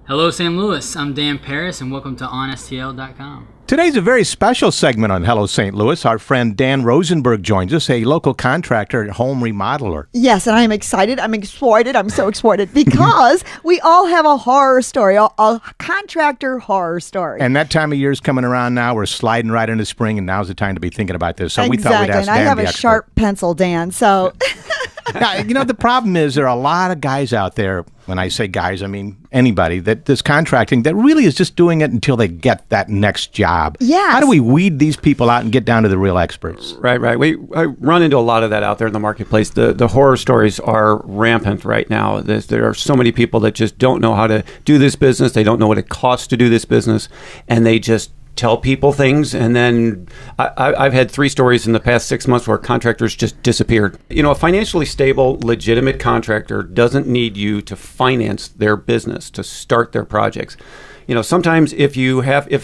Hello, St. Louis. I'm Dan Paris, and welcome to OnSTL.com. Today's a very special segment on Hello St. Louis. Our friend Dan Rosenberg joins us, a local contractor and home remodeler. Yes, and I'm excited. I'm so excited because we all have a horror story, a contractor horror story. And that time of year is coming around now. We're sliding right into spring, and now's the time to be thinking about this. So we thought we'd ask Dan, and I have the a expert. sharp pencil, Dan, so... Now, the problem is there are a lot of guys out there, when I say guys, I mean anybody, that does contracting that really is just doing it until they get that next job. Yes. How do we weed these people out and get down to the real experts? Right. I run into a lot of that out there in the marketplace. The horror stories are rampant right now. There are so many people that just don't know how to do this business. They don't know what it costs to do this business, and they just tell people things, and then I've had 3 stories in the past 6 months where contractors just disappeared. A financially stable, legitimate contractor doesn't need you to finance their business, to start their projects. Sometimes if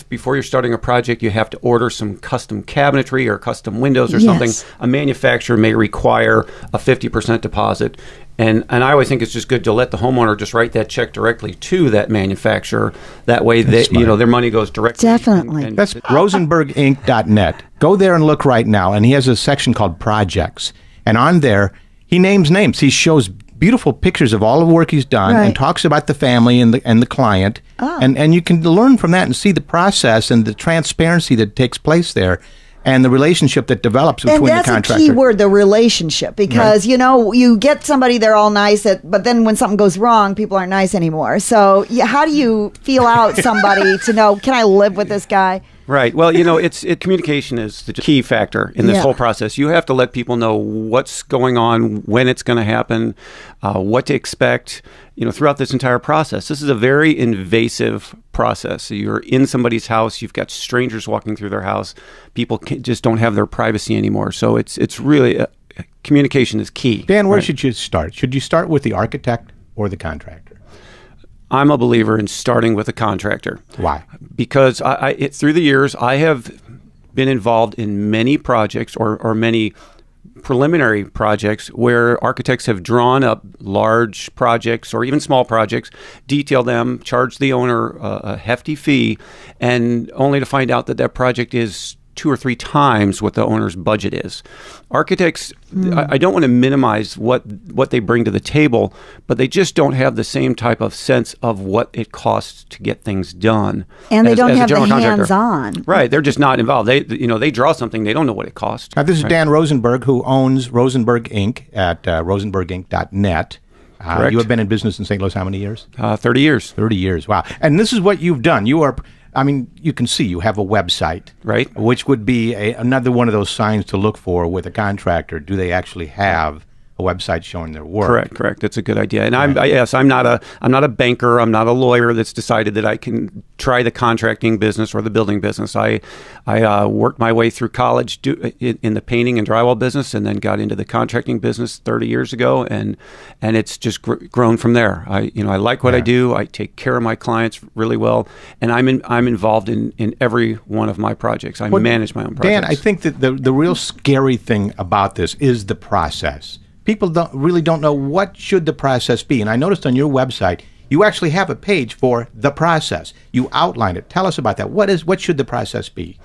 before you're starting a project, you have to order some custom cabinetry or custom windows or something, a manufacturer may require a 50% deposit. And I always think it's just good to let the homeowner just write that check directly to that manufacturer. That way, their money goes directly. Definitely. That's rosenberginc.net. Go there and look right now. And he has a section called Projects. And on there, he names names. He shows beautiful pictures of all the work he's done and talks about the family and the client. Oh. And you can learn from that and see the process and the transparency that takes place there, and the relationship that develops between the contractor. And that's a key word, the relationship, because, you get somebody there all nice, but then when something goes wrong, people aren't nice anymore. So how do you feel out somebody to know, can I live with this guy? Right. Well, communication is the key factor in this whole process. You have to let people know what's going on, when it's going to happen, what to expect, throughout this entire process. This is a very invasive process. So you're in somebody's house. You've got strangers walking through their house. People just don't have their privacy anymore. So it's really, communication is key. Dan, where should you start? Should you start with the architect or the contractor? I'm a believer in starting with a contractor. Why? Because through the years, I have been involved in many projects or many preliminary projects where architects have drawn up large projects or even small projects, detail them, charge the owner a hefty fee, and only to find out that project is 2 or 3 times what the owner's budget is. Architects, I don't want to minimize what they bring to the table, but they just don't have the same type of sense of what it costs to get things done. And they don't have the hands-on. Right, they're just not involved. They draw something, they don't know what it costs. Now, this is Dan Rosenberg, who owns Rosenberg Inc. at rosenberginc.net. Correct. You have been in business in St. Louis how many years? 30 years. 30 years, wow. And this is what you've done. You can see you have a website, right? Which would be another one of those signs to look for with a contractor. Do they actually have a website showing their work? Correct. That's a good idea. And I'm not a banker. I'm not a lawyer that's decided that I can try the contracting business or the building business. I worked my way through college in the painting and drywall business, and then got into the contracting business 30 years ago, and it's just grown from there. I like what I do. I take care of my clients really well, and I'm involved in every one of my projects. I manage my own projects. Dan, I think that the real scary thing about this is the process. People don't know what should the process be. And I noticed on your website, you actually have a page for the process. You outline it. Tell us about that. What should the process be?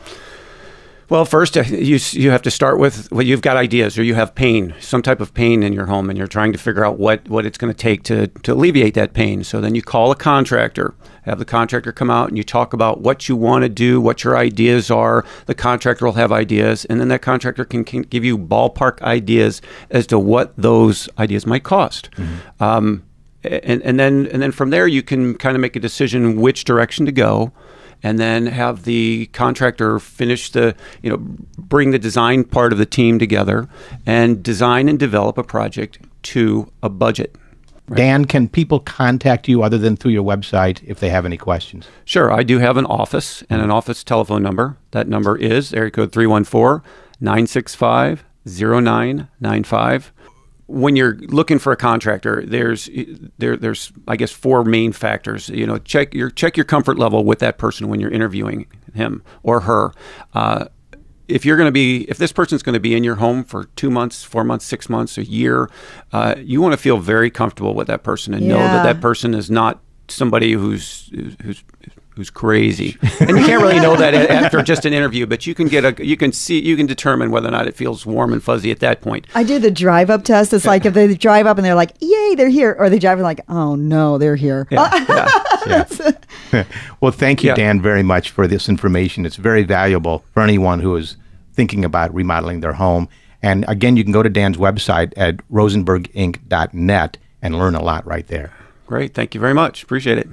Well, first, you have to start with, you've got ideas, or you have pain, some type of pain in your home, and you're trying to figure out what it's going to take to alleviate that pain. So then you call a contractor, have the contractor come out, and you talk about what you want to do, what your ideas are. The contractor will have ideas, and then that contractor can give you ballpark ideas as to what those ideas might cost. Mm-hmm. And then from there, you can kind of make a decision which direction to go, and then have the contractor finish bring the design part of the team together and design and develop a project to a budget. Right. Dan, can people contact you other than through your website if they have any questions? Sure. I do have an office and an office telephone number. That number is area code 314-965-0995. When you're looking for a contractor, there's I guess 4 main factors. Check your comfort level with that person when you're interviewing him or her. If this person's going to be in your home for 2 months, 4 months, 6 months, a year, you want to feel very comfortable with that person and know that person is not somebody who's crazy, and you can't really know that after just an interview. But you can determine whether or not it feels warm and fuzzy at that point. I do the drive up test. It's like if they drive up and they're like, "Yay, they're here," or they drive and like, "Oh no, they're here." Yeah. Well, thank you, Dan, very much for this information. It's very valuable for anyone who is thinking about remodeling their home. And again, you can go to Dan's website at rosenberginc.net and learn a lot right there. Great. Thank you very much. Appreciate it.